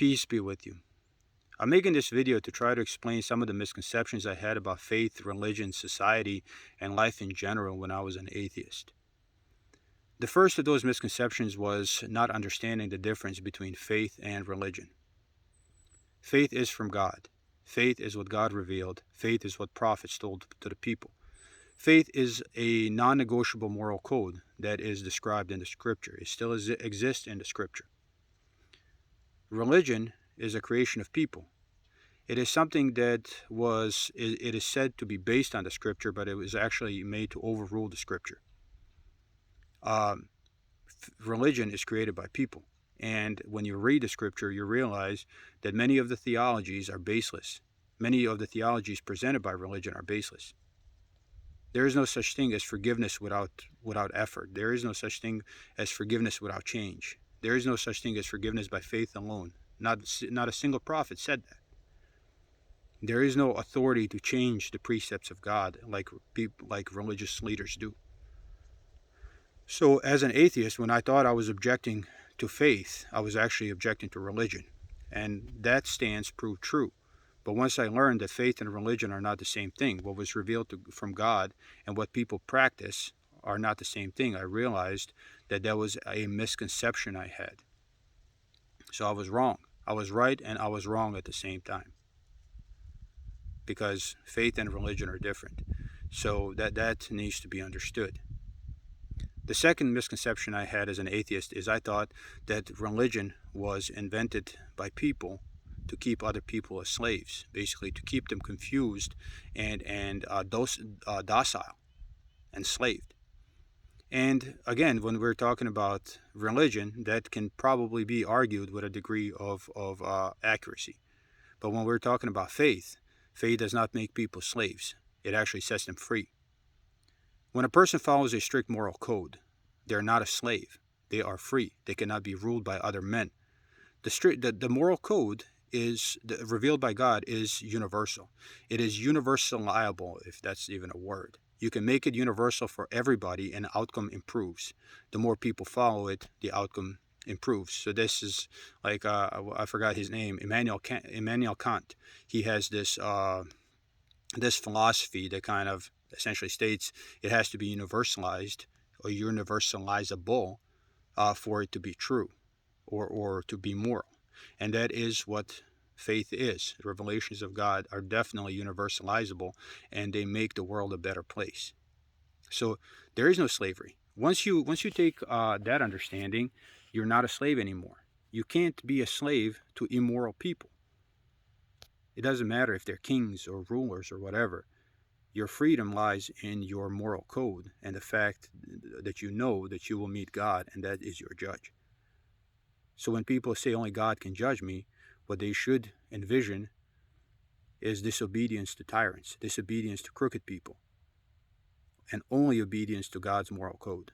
Peace be with you. I'm making this video to try to explain some of the misconceptions I had about faith, religion, society, and life in general when I was an atheist. The first of those misconceptions was not understanding the difference between faith and religion. Faith is from God. Faith is what God revealed. Faith is what prophets told to the people. Faith is a non-negotiable moral code that is described in the scripture. It still exists in the scripture. Religion is a creation of people. It is something that it is said to be based on the scripture, but it was actually made to overrule the scripture. Religion is created by people. And when you read the scripture, you realize that many of the theologies are baseless. Many of the theologies presented by religion are baseless. There is no such thing as forgiveness without effort. There is no such thing as forgiveness without change. There is no such thing as forgiveness by faith alone. Not a single prophet said that. There is no authority to change the precepts of God like religious leaders do. So as an atheist, when I thought I was objecting to faith, I was actually objecting to religion. And that stance proved true. But once I learned that faith and religion are not the same thing, what was revealed from God and what people practice are not the same thing, I realized that that was a misconception I had. So I was wrong. I was right and I was wrong at the same time, because faith and religion are different. So that needs to be understood. The second misconception I had as an atheist is I thought that religion was invented by people to keep other people as slaves, basically to keep them confused and docile, enslaved. And again, when we're talking about religion, that can probably be argued with a degree of accuracy. But when we're talking about faith, faith does not make people slaves. It actually sets them free. When a person follows a strict moral code, they're not a slave. They are free. They cannot be ruled by other men. The moral code revealed by God is universal. It is universalizable, if that's even a word. You can make it universal for everybody and the outcome improves. The more people follow it, the outcome improves. So this is like, I forgot his name, Immanuel Kant. He has this philosophy that kind of essentially states it has to be universalized or universalizable for it to be true or to be moral. And that is what faith is. The revelations of God are definitely universalizable, and they make the world a better place. So there is no slavery. Once you take that understanding, you're not a slave anymore. You can't be a slave to immoral people. It doesn't matter if they're kings or rulers or whatever. Your freedom lies in your moral code and the fact that you know that you will meet God and that is your judge. So when people say only God can judge me, what they should envision is disobedience to tyrants, disobedience to crooked people, and only obedience to God's moral code.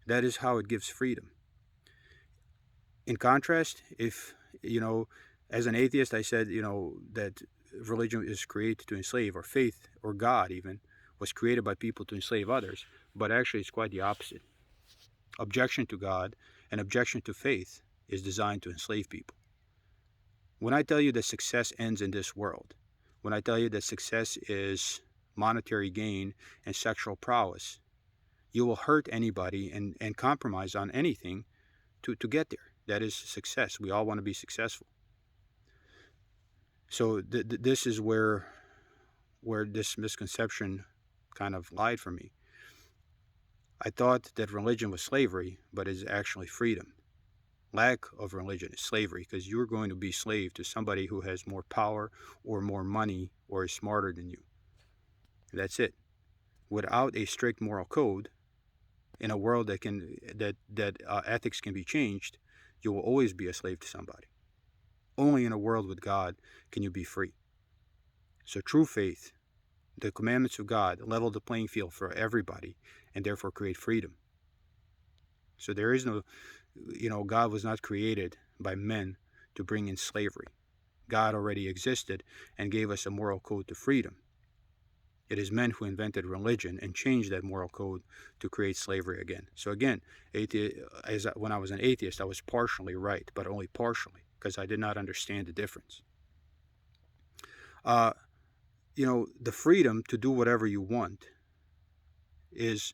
That is how it gives freedom. In contrast, if, as an atheist, I said, that religion is created to enslave, or faith, or God even, was created by people to enslave others, but actually it's quite the opposite. Objection to God and objection to faith is designed to enslave people. When I tell you that success ends in this world, when I tell you that success is monetary gain and sexual prowess, you will hurt anybody and compromise on anything to get there. That is success. We all want to be successful. So this is where this misconception kind of lied for me. I thought that religion was slavery, but it's actually freedom. Lack of religion is slavery, because you're going to be slave to somebody who has more power or more money or is smarter than you. That's it. Without a strict moral code, in a world that ethics can be changed, you will always be a slave to somebody. Only in a world with God can you be free. So true faith, the commandments of God, level the playing field for everybody and therefore create freedom. So there is no, God was not created by men to bring in slavery. God already existed and gave us a moral code to freedom. It is men who invented religion and changed that moral code to create slavery again. So again, when I was an atheist, I was partially right, but only partially, because I did not understand the difference. Uh, the freedom to do whatever you want is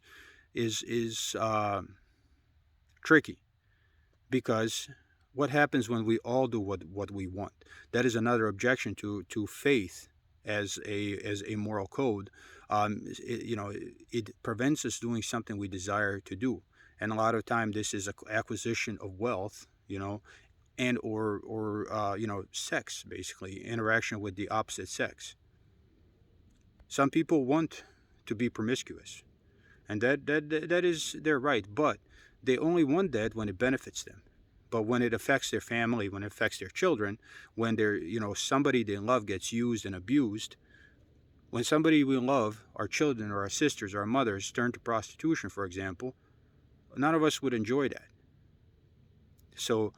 tricky, because what happens when we all do what we want? That is another objection to faith as a moral code. It prevents us doing something we desire to do, and a lot of time this is acquisition of wealth, and or sex, basically interaction with the opposite sex. Some people want to be promiscuous, and that is their right, but they only want that when it benefits them. But when it affects their family, when it affects their children, when somebody they love gets used and abused, when somebody we love, our children or our sisters or our mothers, turn to prostitution, for example, none of us would enjoy that. So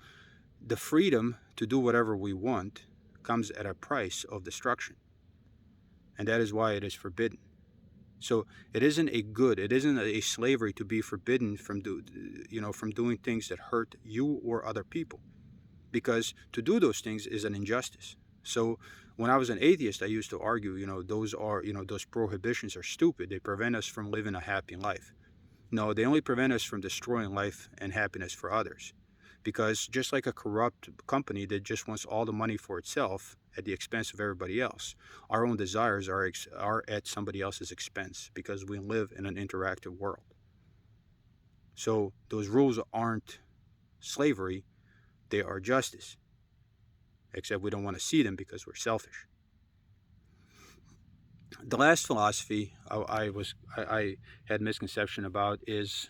the freedom to do whatever we want comes at a price of destruction, and that is why it is forbidden. So it isn't a slavery to be forbidden from doing things that hurt you or other people, because to do those things is an injustice. So when I was an atheist, I used to argue, those prohibitions are stupid. They prevent us from living a happy life. No, they only prevent us from destroying life and happiness for others. Because just like a corrupt company that just wants all the money for itself at the expense of everybody else, our own desires are at somebody else's expense, because we live in an interactive world. So those rules aren't slavery, they are justice. Except we don't want to see them because we're selfish. The last philosophy I had misconception about is,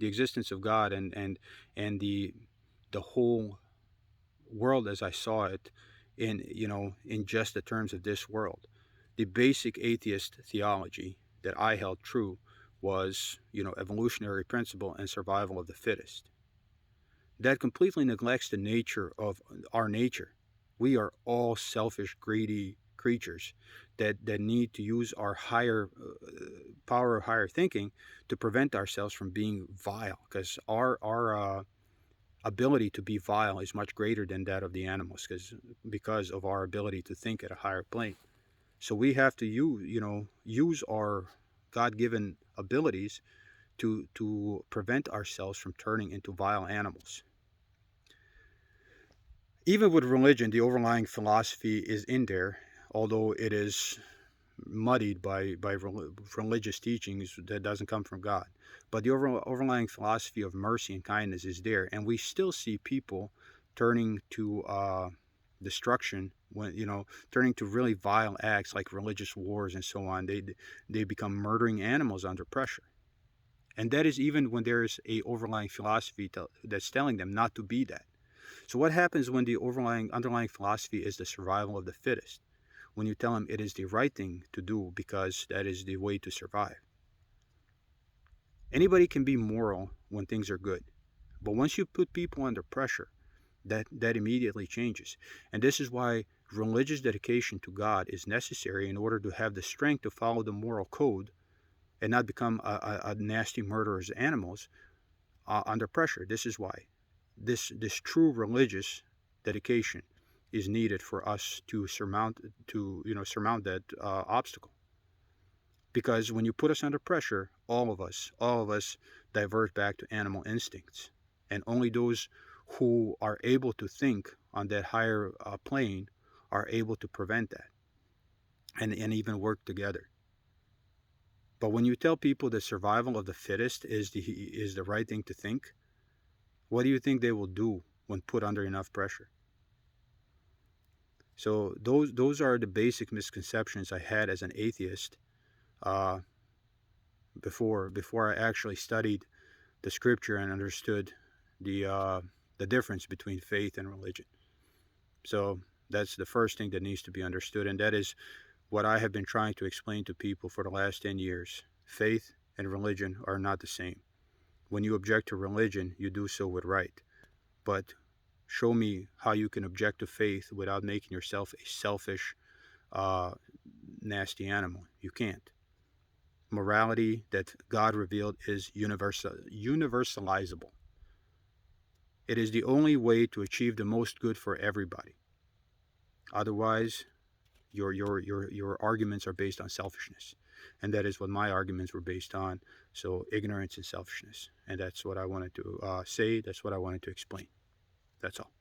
the existence of God and the whole world as I saw it in just the terms of this world. The basic atheist theology that I held true was, evolutionary principle and survival of the fittest. That completely neglects the nature of our nature. We are all selfish, greedy creatures that need to use our higher power of higher thinking to prevent ourselves from being vile, because our ability to be vile is much greater than that of the animals, because of our ability to think at a higher plane. So we have to use our God-given abilities to prevent ourselves from turning into vile animals. Even with religion, the overlying philosophy is in there, although it is muddied by religious teachings that doesn't come from God. But the overlying philosophy of mercy and kindness is there, and we still see people turning to destruction, turning to really vile acts like religious wars and so on. They become murdering animals under pressure, and that is even when there is a overlying philosophy that's telling them not to be that. So what happens when the underlying philosophy is the survival of the fittest? When you tell them it is the right thing to do because that is the way to survive. Anybody can be moral when things are good, but once you put people under pressure, that immediately changes. And this is why religious dedication to God is necessary in order to have the strength to follow the moral code and not become a nasty murderers of animals under pressure. This is why this true religious dedication is needed for us to surmount that obstacle. Because when you put us under pressure, all of us divert back to animal instincts, and only those who are able to think on that higher plane are able to prevent that and even work together. But when you tell people that survival of the fittest is the right thing to think, what do you think they will do when put under enough pressure? So those are the basic misconceptions I had as an atheist uh, before I actually studied the scripture and understood the difference between faith and religion. So that's the first thing that needs to be understood, and that is what I have been trying to explain to people for the last 10 years. Faith and religion are not the same. When you object to religion, you do so with right. But show me how you can object to faith without making yourself a selfish, uh, nasty animal. You can't. Morality that God revealed is universalizable. It is the only way to achieve the most good for everybody. Otherwise, your arguments are based on selfishness, and that is what my arguments were based on. So ignorance and selfishness, and that's what I wanted to say. That's what I wanted to explain. That's all.